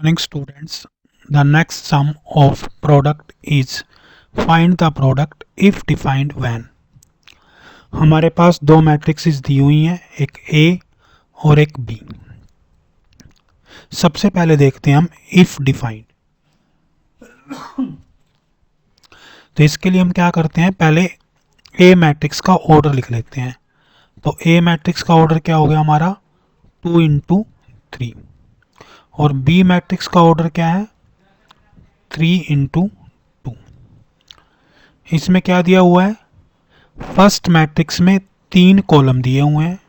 Morning students, the next sum of product is find the product if defined when। हमारे पास दो matrixes दी हुई हैं, एक A और एक B। सबसे पहले देखते हैं हम if डिफाइंड। तो इसके लिए हम क्या करते हैं, पहले A मैट्रिक्स का ऑर्डर लिख लेते हैं। तो A मैट्रिक्स का ऑर्डर क्या हो गया हमारा 2 इंटू 3 और B मैट्रिक्स का ऑर्डर क्या है 3 इंटू 2। इसमें क्या दिया हुआ है, फर्स्ट मैट्रिक्स में 3 कॉलम दिए हुए हैं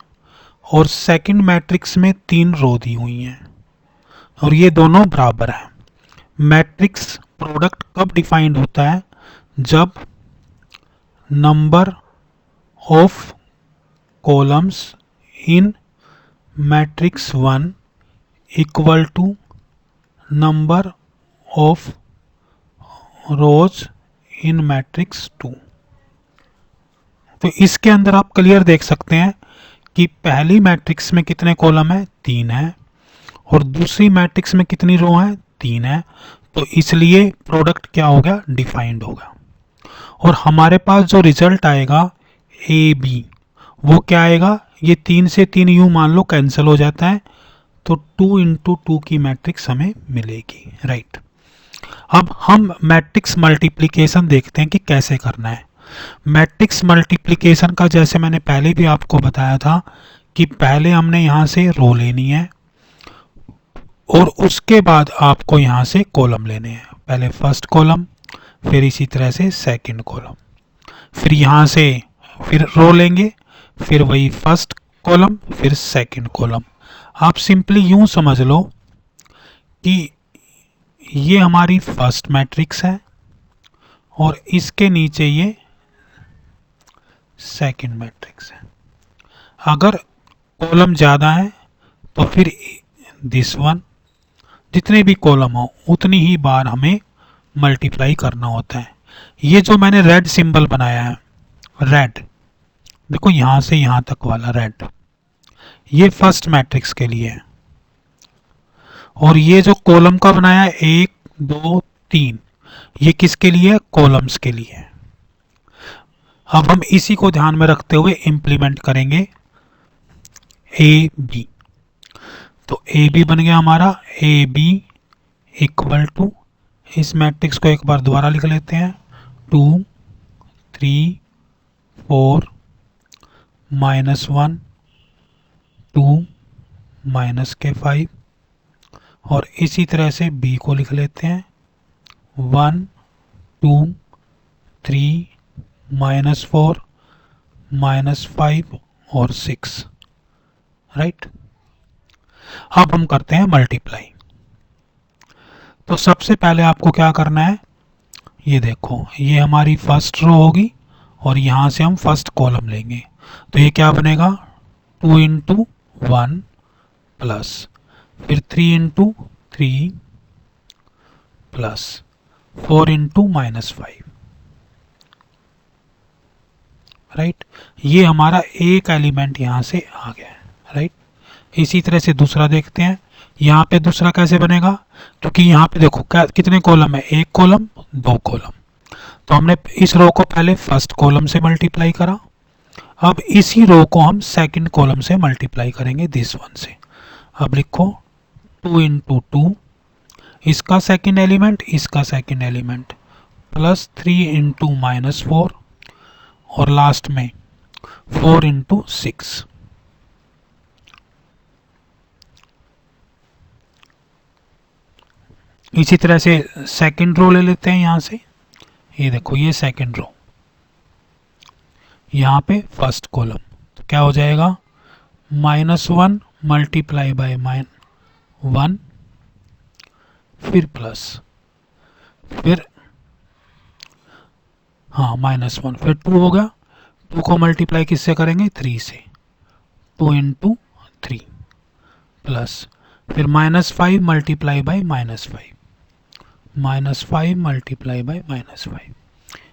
और सेकंड मैट्रिक्स में 3 रो दी हुई हैं और ये दोनों बराबर हैं। मैट्रिक्स प्रोडक्ट कब डिफाइंड होता है, जब number of columns in matrix 1 equal to number of rows in matrix 2। तो इसके अंदर आप क्लियर देख सकते हैं कि पहली मैट्रिक्स में कितने कॉलम है 3 है और दूसरी मैट्रिक्स में कितनी रो है 3 है। तो इसलिए प्रोडक्ट क्या हो गया, डिफाइंड होगा। और हमारे पास जो रिजल्ट आएगा ए बी वो क्या आएगा, ये 3 से 3 यूं मान लो कैंसिल हो जाता है, तो 2 इंटू 2 की मैट्रिक्स हमें मिलेगी, राइट। अब हम मैट्रिक्स मल्टीप्लिकेशन देखते हैं कि कैसे करना है। मैट्रिक्स मल्टीप्लिकेशन का जैसे मैंने पहले भी आपको बताया था कि पहले हमने यहाँ से रो लेनी है और उसके बाद आपको यहाँ से कॉलम लेने हैं। पहले फर्स्ट कॉलम, फिर इसी तरह से सेकंड कॉलम, फिर यहाँ से फिर रो लेंगे, फिर वही फर्स्ट कॉलम, फिर सेकंड कॉलम। आप सिंपली यूं समझ लो कि ये हमारी फर्स्ट मैट्रिक्स है और इसके नीचे ये सेकंड मैट्रिक्स है। अगर कॉलम ज़्यादा है तो फिर दिस वन, जितने भी कॉलम हो उतनी ही बार हमें मल्टीप्लाई करना होता है। ये जो मैंने रेड सिंबल बनाया है, रेड देखो यहाँ से यहाँ तक वाला रेड, ये फर्स्ट मैट्रिक्स के लिए है। और ये जो कॉलम का बनाया है 1 2 3, ये किसके लिए है, कॉलम्स के लिए है। अब हम इसी को ध्यान में रखते हुए इंप्लीमेंट करेंगे ए बी। तो ए बी बन गया हमारा, ए बी इक्वल टू, इस मैट्रिक्स को एक बार दोबारा लिख लेते हैं, 2 3 4 -1 2 -5 और इसी तरह से b को लिख लेते हैं 1 2 3 -4 -5 और 6, राइट। अब हम करते हैं मल्टीप्लाई। तो सबसे पहले आपको क्या करना है, ये देखो ये हमारी फर्स्ट रो होगी और यहाँ से हम फर्स्ट कॉलम लेंगे। तो ये क्या बनेगा 2 इंटू 1 प्लस फिर 3 इंटू 3 प्लस 4 इंटू -5, राइट। ये हमारा एक एलिमेंट यहाँ से आ गया है, राइट। इसी तरह से दूसरा देखते हैं, यहाँ पे दूसरा कैसे बनेगा, क्योंकि यहाँ पे देखो कितने कॉलम है, एक कॉलम 2 कॉलम। तो हमने इस रो को पहले फर्स्ट कॉलम से मल्टीप्लाई करा, अब इसी रो को हम सेकंड कॉलम से मल्टीप्लाई करेंगे दिस वन से। अब लिखो 2 इंटू 2, इसका सेकंड एलिमेंट इसका सेकंड एलिमेंट, प्लस 3 इंटू -4 और लास्ट में 4 इंटू 6। इसी तरह से सेकंड रो ले लेते हैं यहाँ से, ये देखो ये सेकंड रो, यहाँ पे फर्स्ट कॉलम। तो क्या हो जाएगा -1 मल्टीप्लाई बाय -1 फिर प्लस फिर हाँ -1 फिर 2 हो गया, 2 को मल्टीप्लाई किससे करेंगे 3 से, 2 इंटू 3 प्लस फिर -5 multiply by -5 multiply by -5,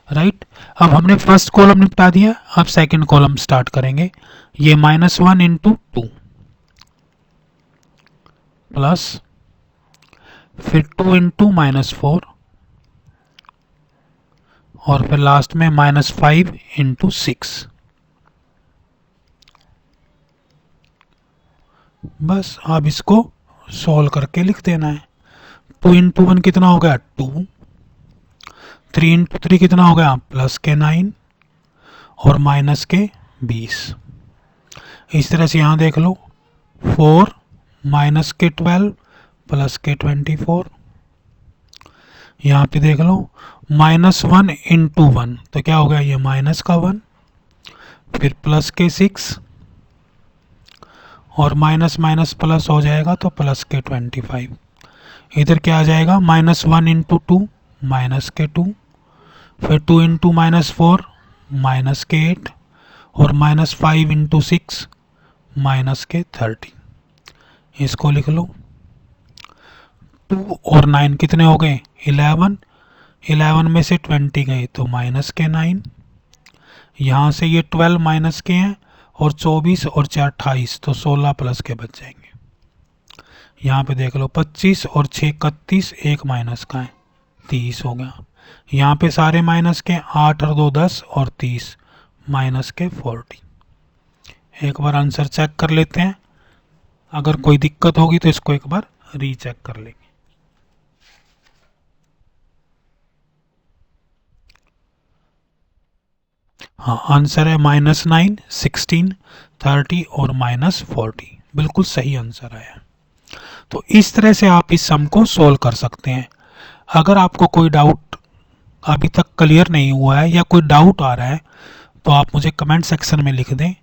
right. अब हमने फर्स्ट कॉलम निपटा दिया, अब सेकंड कॉलम स्टार्ट करेंगे। ये -1 इंटू 2 प्लस फिर 2 इंटू -4 और फिर लास्ट में -5 इंटू 6। बस अब इसको सॉल्व करके लिख देना है। 2 इंटू 1 कितना हो गया 2, 3 इंटू 3 कितना हो गया +9 और -20। इस तरह से यहाँ देख लो 4 -12 +24। यहाँ पे देख लो -1 इंटू 1 तो क्या हो गया ये -1, फिर +6 और माइनस माइनस प्लस हो जाएगा तो +25। इधर क्या आ जाएगा -1 इंटू 2 -2, फिर 2 इंटू -4 -8 और -5 इंटू 6 -30। इसको लिख लो। 2 और 9 कितने हो गए 11, 11 में से 20 गए तो -9। यहाँ से ये 12 माइनस के हैं और 24 और 4 28 तो 16 प्लस के बच जाएंगे। यहाँ पे देख लो 25 और 6 31, एक माइनस का है 30 हो गया। यहाँ पे सारे माइनस के 8 और 2 10 और 30 माइनस के 40। एक बार आंसर चेक कर लेते हैं, अगर कोई दिक्कत होगी तो इसको एक बार रीचेक कर लेंगे। हाँ आंसर है -9, 16, 30 और -40। बिल्कुल सही आंसर आया। तो इस तरह से आप इस सम को सोल्व कर सकते हैं। अगर आपको कोई डाउट अभी तक क्लियर नहीं हुआ है या कोई डाउट आ रहा है तो आप मुझे कमेंट सेक्शन में लिख दें।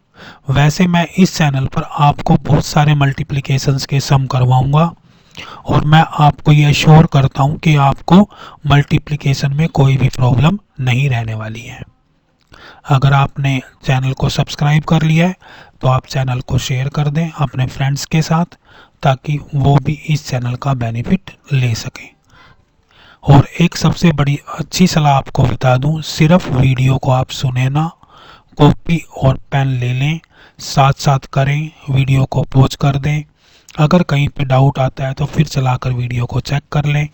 वैसे मैं इस चैनल पर आपको बहुत सारे मल्टीप्लिकेशंस के सम करवाऊंगा और मैं आपको ये श्योर करता हूँ कि आपको मल्टीप्लिकेशन में कोई भी प्रॉब्लम नहीं रहने वाली है। अगर आपने चैनल को सब्सक्राइब कर लिया है तो आप चैनल को शेयर कर दें अपने फ्रेंड्स के साथ, ताकि वो भी इस चैनल का बेनिफिट ले सकें। और एक सबसे बड़ी अच्छी सलाह आपको बता दूं, सिर्फ वीडियो को आप सुने ना, कॉपी और पेन ले लें, साथ साथ करें, वीडियो को पॉज कर दें। अगर कहीं पे डाउट आता है तो फिर चलाकर वीडियो को चेक कर लें।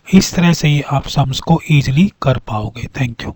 इस तरह से ही आप सम्स को ईजिली कर पाओगे। Thank you.